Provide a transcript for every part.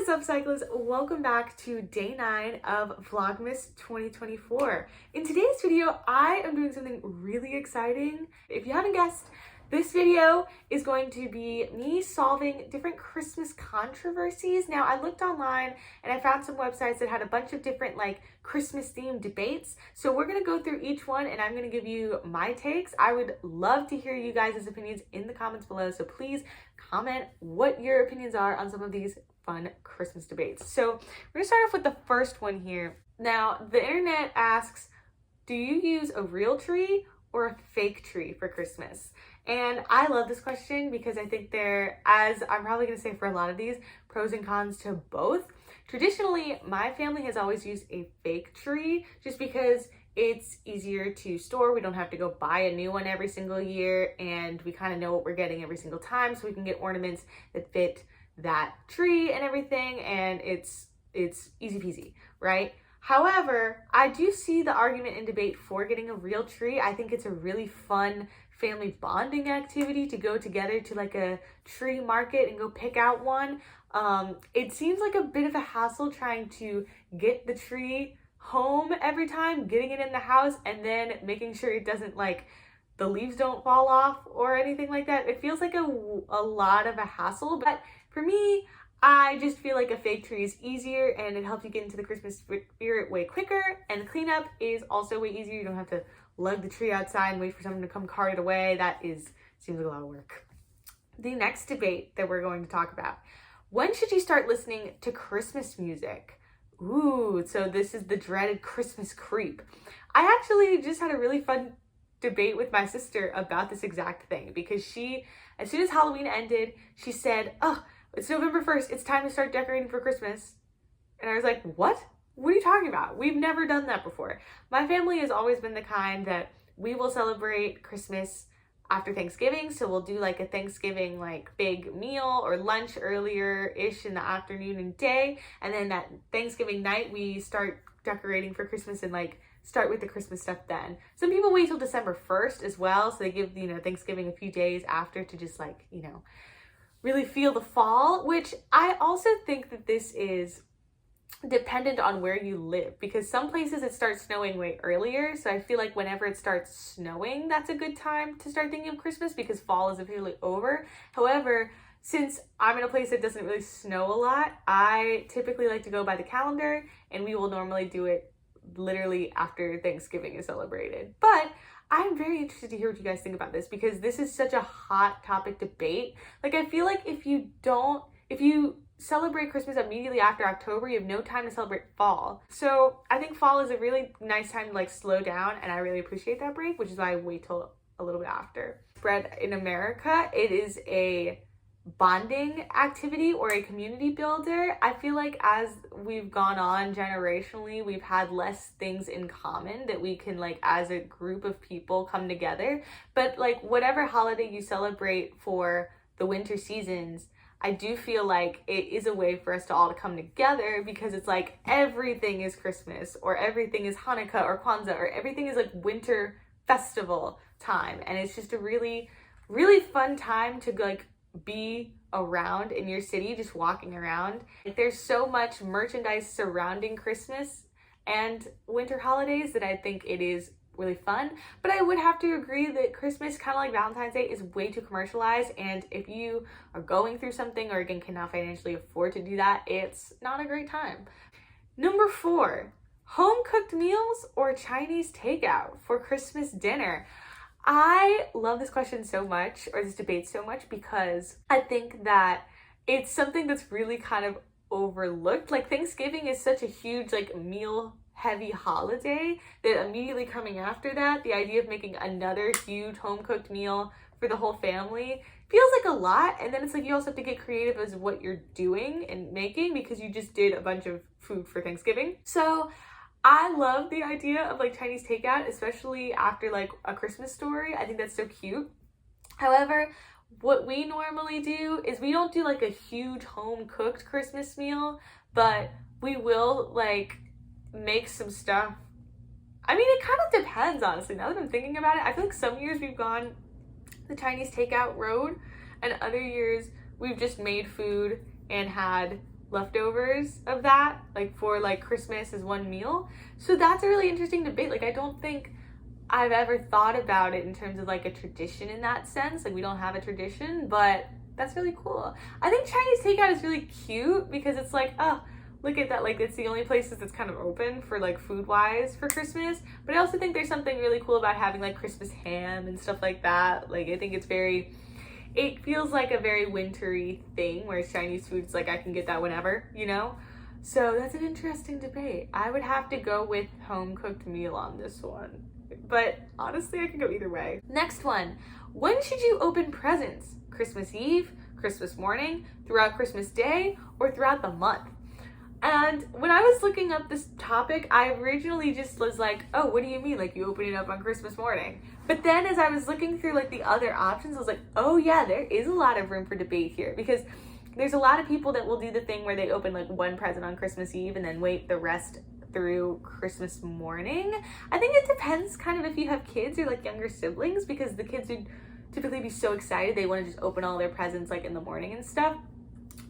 What is up, cyclists? Welcome back to day 9 of Vlogmas 2024. In today's video, I am doing something really exciting. If you haven't guessed, this video is going to be me solving different Christmas controversies. Now, I looked online and I found some websites that had a bunch of different Christmas themed debates. So we're gonna go through each one and I'm gonna give you my takes. I would love to hear you guys' opinions in the comments below. So please comment what your opinions are on some of these fun Christmas debates. So we're gonna start off with the first one here. Now, the internet asks, do you use a real tree or a fake tree for Christmas? And I love this question because I think there, as I'm probably gonna say for a lot of these, pros and cons to both. Traditionally, my family has always used a fake tree just because it's easier to store. We don't have to go buy a new one every single year, and we kind of know what we're getting every single time, so we can get ornaments that fit that tree and everything, and it's easy peasy, right? However, I do see the argument and debate for getting a real tree. I think it's a really fun family bonding activity to go together to a tree market and go pick out one. It seems like a bit of a hassle trying to get the tree home every time, getting it in the house, and then making sure it doesn't the leaves don't fall off or anything like that. It feels like a lot of a hassle, but for me, I just feel like a fake tree is easier and it helps you get into the Christmas spirit way quicker, and the cleanup is also way easier. You don't have to lug the tree outside and wait for someone to come cart it away. Seems like a lot of work. The next debate that we're going to talk about: when should you start listening to Christmas music? Ooh, so this is the dreaded Christmas creep. I actually just had a really fun debate with my sister about this exact thing because she, as soon as Halloween ended, she said, "Oh, it's November 1st. It's time to start decorating for Christmas." And I was like, what? What are you talking about? We've never done that before. My family has always been the kind that we will celebrate Christmas after Thanksgiving. So we'll do a Thanksgiving big meal or lunch earlier-ish in the afternoon and day. And then that Thanksgiving night, we start decorating for Christmas and start with the Christmas stuff then. Some people wait till December 1st as well. So they give, Thanksgiving a few days after to just really feel the fall, which I also think that this is dependent on where you live, because some places it starts snowing way earlier. So I feel like whenever it starts snowing, that's a good time to start thinking of Christmas because fall is officially over. However, since I'm in a place that doesn't really snow a lot, I typically like to go by the calendar, and we will normally do it literally after Thanksgiving is celebrated. But I'm very interested to hear what you guys think about this because this is such a hot topic debate. I feel like if you celebrate Christmas immediately after October, you have no time to celebrate fall. So I think fall is a really nice time to slow down, and I really appreciate that break, which is why I wait till a little bit after. Spread in America, it is a bonding activity or a community builder. I feel like as we've gone on generationally, we've had less things in common that we can as a group of people come together. But whatever holiday you celebrate for the winter seasons, I do feel like it is a way for us to all come together because it's everything is Christmas or everything is Hanukkah or Kwanzaa or everything is winter festival time. And it's just a really, really fun time to be around in your city, just walking around. There's so much merchandise surrounding Christmas and winter holidays that I think it is really fun. But I would have to agree that Christmas, kind of like Valentine's Day, is way too commercialized, and if you are going through something or again cannot financially afford to do that, it's not a great time. Number 4, home cooked meals or Chinese takeout for Christmas dinner? I love this question so much, or this debate so much, because I think that it's something that's really kind of overlooked. Thanksgiving is such a huge meal heavy holiday that immediately coming after that, the idea of making another huge home cooked meal for the whole family feels like a lot. And then it's you also have to get creative as what you're doing and making because you just did a bunch of food for Thanksgiving. So I love the idea of Chinese takeout, especially after a Christmas story. I think that's so cute. However, what we normally do is we don't do a huge home cooked Christmas meal, but we will make some stuff. I mean, it kind of depends, honestly. Now that I'm thinking about it, I feel like some years we've gone the Chinese takeout road, and other years we've just made food and had leftovers of that, like for like Christmas as one meal. So that's a really interesting debate. Like I don't think I've ever thought about it in terms of like a tradition in that sense. Like we don't have a tradition, but that's really cool. I think Chinese takeout is really cute because it's like, oh, look at that. Like it's the only places that's kind of open for like food wise for Christmas. But I also think there's something really cool about having like Christmas ham and stuff like that. Like I think it feels like a very wintry thing, whereas Chinese food's like I can get that whenever, you know? So that's an interesting debate. I would have to go with home cooked meal on this one. But honestly, I could go either way. Next one. When should you open presents? Christmas Eve, Christmas morning, throughout Christmas Day, or throughout the month? And when I was looking up this topic, I originally just was like, oh, what do you mean? Like you open it up on Christmas morning? But then as I was looking through like the other options, I was like, oh yeah, there is a lot of room for debate here, because there's a lot of people that will do the thing where they open like one present on Christmas Eve and then wait the rest through Christmas morning. I think it depends kind of if you have kids or like younger siblings, because the kids would typically be so excited they want to just open all their presents like in the morning and stuff.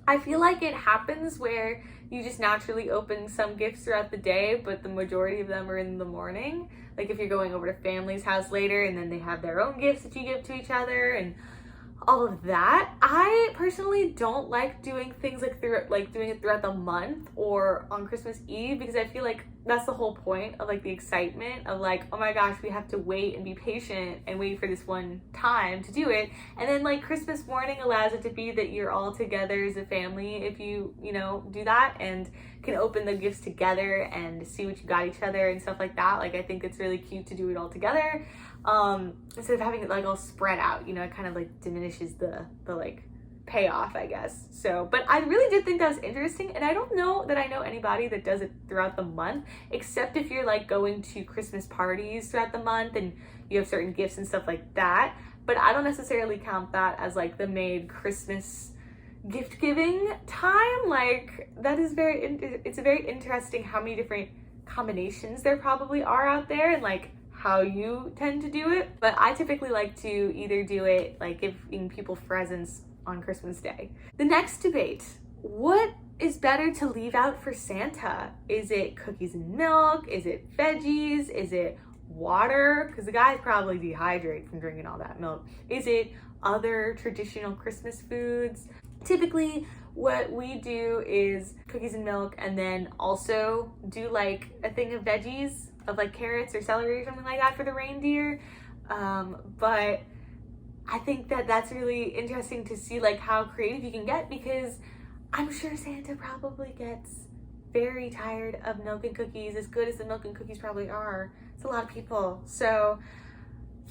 I feel like it happens where you just naturally open some gifts throughout the day, but the majority of them are in the morning. Like if you're going over to family's house later and then they have their own gifts that you give to each other and all of that. I personally don't like doing things like doing it throughout the month or on Christmas Eve, because I feel like that's the whole point of like the excitement of like, oh my gosh, we have to wait and be patient and wait for this one time to do it. And then like Christmas morning allows it to be that you're all together as a family if you know, do that, and can open the gifts together and see what you got each other and stuff like that. Like I think it's really cute to do it all together. Instead of having it like all spread out, you know, it kind of like diminishes the like payoff, I guess. So, but I really did think that was interesting, and I don't know that I know anybody that does it throughout the month, except if you're like going to Christmas parties throughout the month and you have certain gifts and stuff like that. But I don't necessarily count that as like the main Christmas gift giving time. Like that is it's very interesting how many different combinations there probably are out there, and like how you tend to do it. But I typically like to either do it like giving people presents on Christmas Day. The next debate, what is better to leave out for Santa? Is it cookies and milk? Is it veggies? Is it water? Because the guys probably dehydrate from drinking all that milk. Is it other traditional Christmas foods? Typically what we do is cookies and milk, and then also do like a thing of veggies of like carrots or celery or something like that for the reindeer. But I think that that's really interesting to see like how creative you can get, because I'm sure Santa probably gets very tired of milk and cookies, as good as the milk and cookies probably are. It's a lot of people. So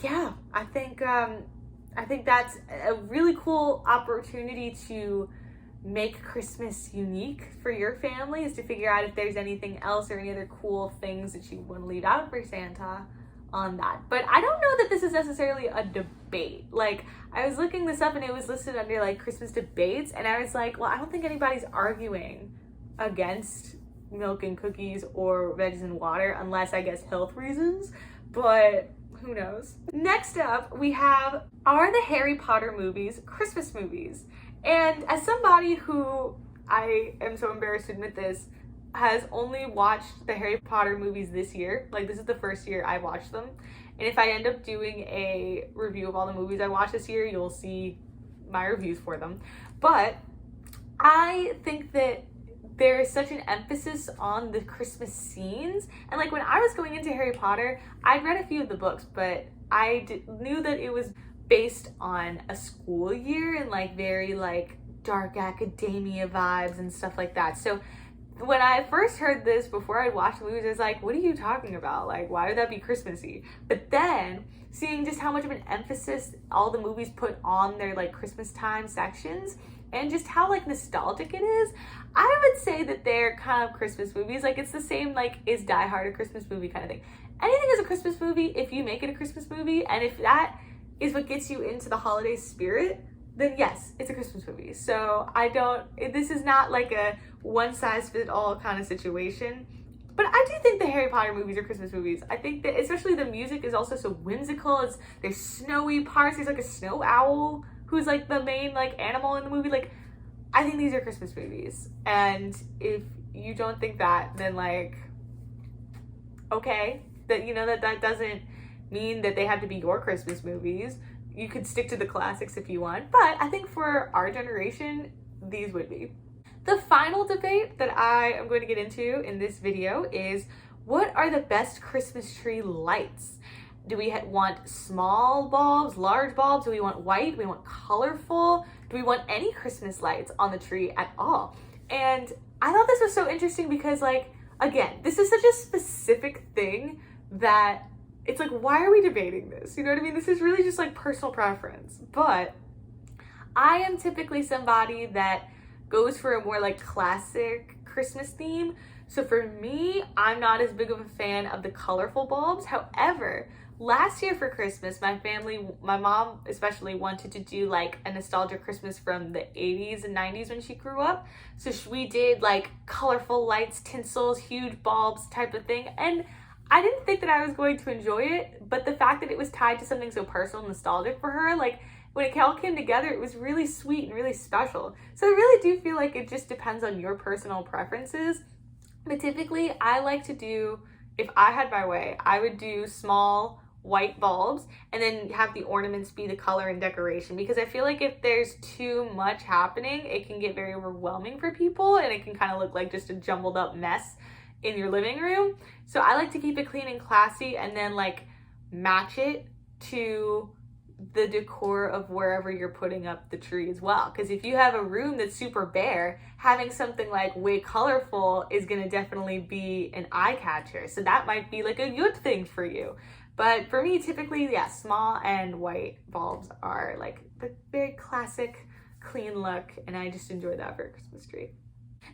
yeah, I think that's a really cool opportunity to make Christmas unique for your family, is to figure out if there's anything else or any other cool things that you want to leave out for Santa on that. But I don't know that this is necessarily a debate. Like I was looking this up and it was listed under like Christmas debates, and I was like, well, I don't think anybody's arguing against milk and cookies or veggies and water, unless I guess health reasons, but who knows. Next up we have, are the Harry Potter movies Christmas movies? And as somebody who, I am so embarrassed to admit this, has only watched the Harry Potter movies this year, like this is the first year I watched them, and if I end up doing a review of all the movies I watched this year, you'll see my reviews for them. But I think that there is such an emphasis on the Christmas scenes, and like when I was going into Harry Potter, I'd read a few of the books, but I knew that it was based on a school year and like very like dark academia vibes and stuff like that. So when I first heard this before I'd watched the movies, I was like, what are you talking about? Like, why would that be Christmassy? But then seeing just how much of an emphasis all the movies put on their like Christmas time sections, and just how like nostalgic it is, I would say that they're kind of Christmas movies. Like it's the same like, is Die Hard a Christmas movie kind of thing. Anything is a Christmas movie if you make it a Christmas movie, and if that is what gets you into the holiday spirit, then yes, it's a Christmas movie. So this is not like a one-size-fits-all kind of situation. But I do think the Harry Potter movies are Christmas movies. I think that especially the music is also so whimsical. There's snowy parts. There's like a snow owl who's like the main like animal in the movie. Like, I think these are Christmas movies. And if you don't think that, then like, okay, that, you know, that doesn't mean that they have to be your Christmas movies. You could stick to the classics if you want, but I think for our generation, these would be. The final debate that I am going to get into in this video is, what are the best Christmas tree lights? Do we want small bulbs, large bulbs? Do we want white? Do we want colorful? Do we want any Christmas lights on the tree at all? And I thought this was so interesting because, like, again, this is such a specific thing that it's like, why are we debating this? You know what I mean? This is really just like personal preference. But I am typically somebody that goes for a more like classic Christmas theme. So for me, I'm not as big of a fan of the colorful bulbs. However, last year for Christmas, my family, my mom especially, wanted to do like a nostalgia Christmas from the 80s and 90s when she grew up. So we did like colorful lights, tinsels, huge bulbs type of thing. And I didn't think that I was going to enjoy it, but the fact that it was tied to something so personal and nostalgic for her, like when it all came together, it was really sweet and really special. So I really do feel like it just depends on your personal preferences. But typically I like to do, if I had my way, I would do small white bulbs and then have the ornaments be the color and decoration, because I feel like if there's too much happening, it can get very overwhelming for people and it can kind of look like just a jumbled up mess in your living room. So I like to keep it clean and classy and then like match it to the decor of wherever you're putting up the tree as well. Because if you have a room that's super bare, having something like way colorful is going to definitely be an eye catcher. So that might be like a good thing for you. But for me, typically, yeah, small and white bulbs are like the very classic, clean look. And I just enjoy that for a Christmas tree.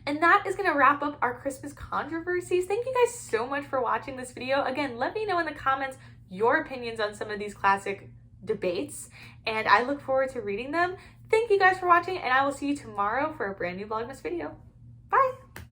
And that is going to wrap up our Christmas controversies. Thank you guys so much for watching this video. Again, let me know in the comments your opinions on some of these classic debates, and I look forward to reading them. Thank you guys for watching, and I will see you tomorrow for a brand new Vlogmas video.